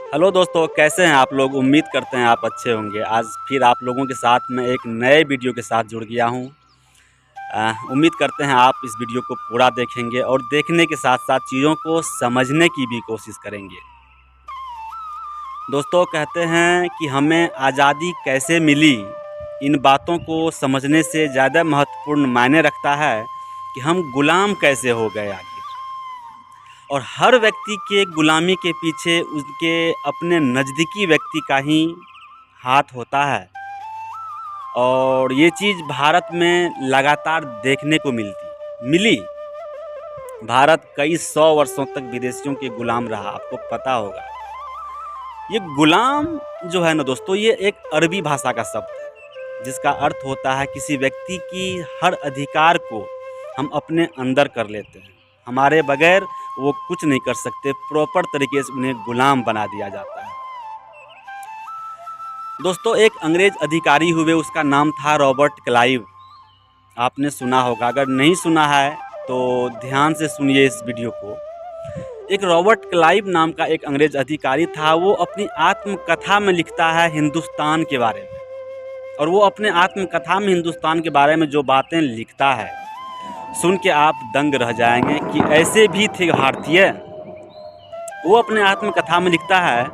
Hello दोस्तों, कैसे हैं आप लोग। उम्मीद करते हैं आप अच्छे होंगे। आज फिर आप लोगों के साथ मैं एक नए वीडियो के साथ जुड़ गया हूं। उम्मीद करते हैं आप इस वीडियो को पूरा देखेंगे और देखने के साथ साथ चीज़ों को समझने की भी कोशिश करेंगे। दोस्तों, कहते हैं कि हमें आज़ादी कैसे मिली, इन बातों को समझने से ज़्यादा महत्वपूर्ण मायने रखता है कि हम गुलाम कैसे हो गए आखिर। और हर व्यक्ति के गुलामी के पीछे उसके अपने नज़दीकी व्यक्ति का ही हाथ होता है। और ये चीज़ भारत में लगातार देखने को मिली। भारत कई 100 वर्षों तक विदेशियों के गुलाम रहा, आपको पता होगा। ये गुलाम जो है ना दोस्तों, ये एक अरबी भाषा का शब्द है जिसका अर्थ होता है किसी व्यक्ति की हर अधिकार को हम अपने अंदर कर लेते हैं। हमारे बगैर वो कुछ नहीं कर सकते, प्रॉपर तरीके से उन्हें गुलाम बना दिया जाता है। दोस्तों, एक अंग्रेज अधिकारी हुए, उसका नाम था रॉबर्ट क्लाइव। आपने सुना होगा, अगर नहीं सुना है तो ध्यान से सुनिए इस वीडियो को। एक रॉबर्ट क्लाइव नाम का एक अंग्रेज अधिकारी था। वो अपनी आत्मकथा में लिखता है हिंदुस्तान के बारे में, और वो अपने आत्मकथा में हिंदुस्तान के बारे में जो बातें लिखता है सुन के आप दंग रह जाएंगे कि ऐसे भी थे भारतीय। वो अपने आत्मकथा में लिखता है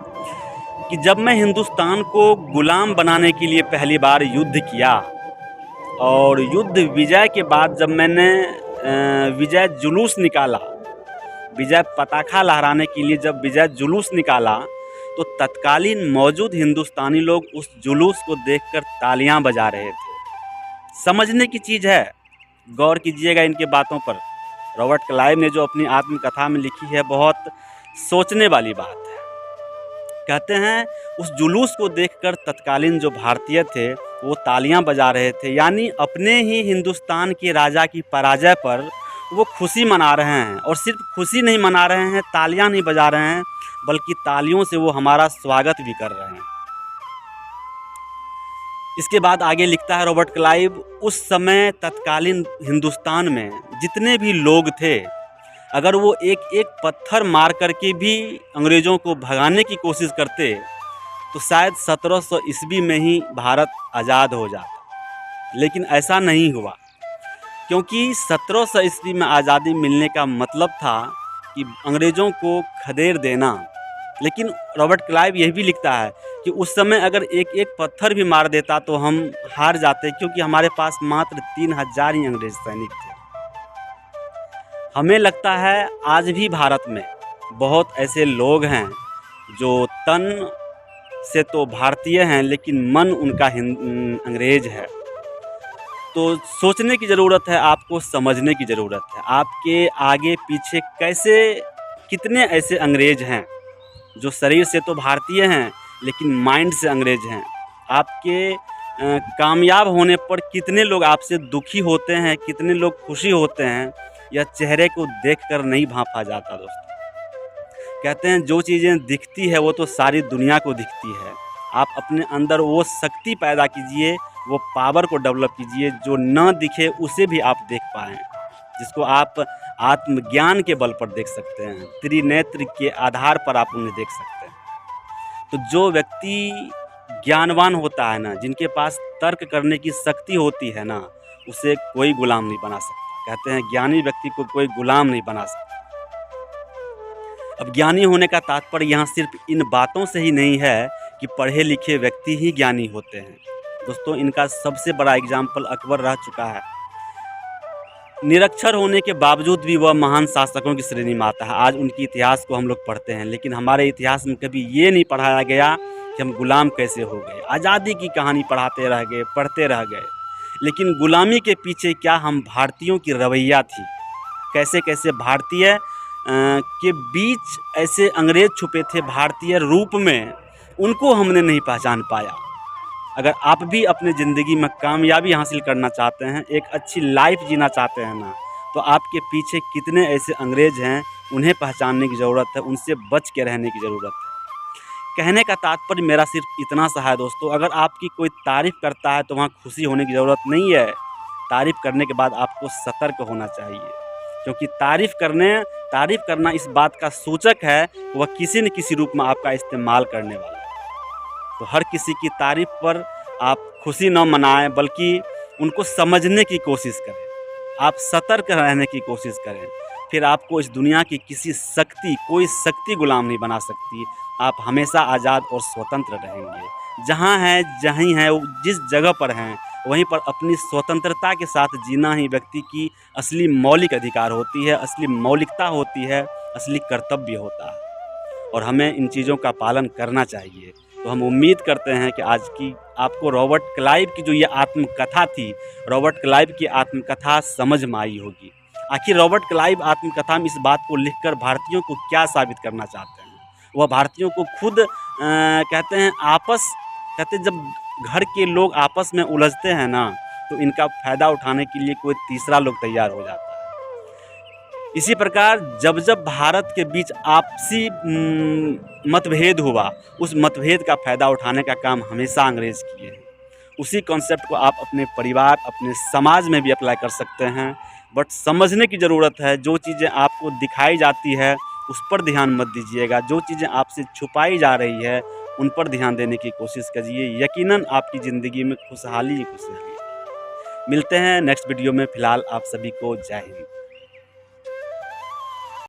कि जब मैं हिंदुस्तान को गुलाम बनाने के लिए पहली बार युद्ध किया, और युद्ध विजय के बाद जब मैंने विजय जुलूस निकाला, विजय पताखा लहराने के लिए जब विजय जुलूस निकाला, तो तत्कालीन मौजूद हिंदुस्तानी लोग उस जुलूस को देखकर तालियां बजा रहे थे। समझने की चीज़ है, गौर कीजिएगा इनके बातों पर। रॉबर्ट क्लाइव ने जो अपनी आत्मकथा में लिखी है, बहुत सोचने वाली बात है। कहते हैं उस जुलूस को देखकर तत्कालीन जो भारतीय थे वो तालियां बजा रहे थे, यानी अपने ही हिंदुस्तान के राजा की पराजय पर वो खुशी मना रहे हैं। और सिर्फ खुशी नहीं मना रहे हैं, तालियां नहीं बजा रहे हैं, बल्कि तालियों से वो हमारा स्वागत भी कर रहे हैं। इसके बाद आगे लिखता है रॉबर्ट क्लाइव, उस समय तत्कालीन हिंदुस्तान में जितने भी लोग थे, अगर वो एक एक पत्थर मार करके भी अंग्रेज़ों को भगाने की कोशिश करते तो शायद 1700 ईस्वी में ही भारत आज़ाद हो जाता। लेकिन ऐसा नहीं हुआ, क्योंकि 1700 ईस्वी में आज़ादी मिलने का मतलब था कि अंग्रेज़ों को खदेड़ देना। लेकिन रॉबर्ट क्लाइव यह भी लिखता है कि उस समय अगर एक एक पत्थर भी मार देता तो हम हार जाते, क्योंकि हमारे पास मात्र 3000 ही अंग्रेज सैनिक थे। हमें लगता है आज भी भारत में बहुत ऐसे लोग हैं जो तन से तो भारतीय हैं, लेकिन मन उनका अंग्रेज है। तो सोचने की ज़रूरत है, आपको समझने की ज़रूरत है। आपके आगे पीछे कैसे कितने ऐसे अंग्रेज हैं जो शरीर से तो भारतीय हैं लेकिन माइंड से अंग्रेज हैं। आपके कामयाब होने पर कितने लोग आपसे दुखी होते हैं, कितने लोग खुशी होते हैं, यह चेहरे को देखकर नहीं भांपा जाता दोस्तों। कहते हैं जो चीज़ें दिखती है वो तो सारी दुनिया को दिखती है। आप अपने अंदर वो शक्ति पैदा कीजिए, वो पावर को डेवलप कीजिए जो न दिखे उसे भी आप देख पाएँ, जिसको आप आत्मज्ञान के बल पर देख सकते हैं, त्रिनेत्र के आधार पर आप उन्हें देख सकते हैं। तो जो व्यक्ति ज्ञानवान होता है ना, जिनके पास तर्क करने की शक्ति होती है ना, उसे कोई गुलाम नहीं बना सकता। कहते हैं ज्ञानी व्यक्ति को कोई गुलाम नहीं बना सकता। अब ज्ञानी होने का तात्पर्य यहाँ सिर्फ इन बातों से ही नहीं है कि पढ़े लिखे व्यक्ति ही ज्ञानी होते हैं। दोस्तों, इनका सबसे बड़ा एग्जाम्पल अकबर रह चुका है। निरक्षर होने के बावजूद भी वह महान शासकों की श्रेणी में आता है। आज उनके इतिहास को हम लोग पढ़ते हैं, लेकिन हमारे इतिहास में कभी ये नहीं पढ़ाया गया कि हम गुलाम कैसे हो गए। आज़ादी की कहानी पढ़ाते रह गए, पढ़ते रह गए, लेकिन गुलामी के पीछे क्या हम भारतीयों की रवैया थी, कैसे कैसे भारतीय के बीच ऐसे अंग्रेज छुपे थे भारतीय रूप में, उनको हमने नहीं पहचान पाया। अगर आप भी अपने ज़िंदगी में कामयाबी हासिल करना चाहते हैं, एक अच्छी लाइफ जीना चाहते हैं ना, तो आपके पीछे कितने ऐसे अंग्रेज हैं उन्हें पहचानने की ज़रूरत है, उनसे बच के रहने की ज़रूरत है। कहने का तात्पर्य मेरा सिर्फ इतना सा है दोस्तों, अगर आपकी कोई तारीफ़ करता है तो वहाँ खुशी होने की ज़रूरत नहीं है। तारीफ़ करने के बाद आपको सतर्क होना चाहिए, क्योंकि तारीफ़ करना इस बात का सूचक है कि वह किसी न किसी रूप में आपका इस्तेमाल करने वाला है। तो हर किसी की तारीफ़ पर आप खुशी न मनाएं, बल्कि उनको समझने की कोशिश करें। आप सतर्क रहने की कोशिश करें, फिर आपको इस दुनिया की कोई शक्ति गुलाम नहीं बना सकती। आप हमेशा आज़ाद और स्वतंत्र रहेंगे। जहाँ हैं जहीं हैं, जिस जगह पर हैं वहीं पर अपनी स्वतंत्रता के साथ जीना ही व्यक्ति की असली मौलिक अधिकार होती है, असली मौलिकता होती है, असली कर्तव्य होता है, और हमें इन चीज़ों का पालन करना चाहिए। तो हम उम्मीद करते हैं कि आज की आपको रॉबर्ट क्लाइव की जो ये आत्मकथा थी, रॉबर्ट क्लाइव की आत्मकथा समझ में आई होगी। आखिर रॉबर्ट क्लाइव आत्मकथा में इस बात को लिखकर भारतीयों को क्या साबित करना चाहते हैं? वह भारतीयों को खुद कहते जब घर के लोग आपस में उलझते हैं ना, तो इनका फ़ायदा उठाने के लिए कोई तीसरा लोग तैयार हो जाता है। इसी प्रकार जब जब भारत के बीच आपसी मतभेद हुआ, उस मतभेद का फ़ायदा उठाने का काम हमेशा अंग्रेज़ किए हैं। उसी कॉन्सेप्ट को आप अपने परिवार, अपने समाज में भी अप्लाई कर सकते हैं। बट समझने की ज़रूरत है, जो चीज़ें आपको दिखाई जाती है उस पर ध्यान मत दीजिएगा, जो चीज़ें आपसे छुपाई जा रही है उन पर ध्यान देने की कोशिश कीजिए। यकीनन आपकी ज़िंदगी में खुशहाली ही खुशहाली है। मिलते हैं नेक्स्ट वीडियो में। फ़िलहाल आप सभी को जय हिंद।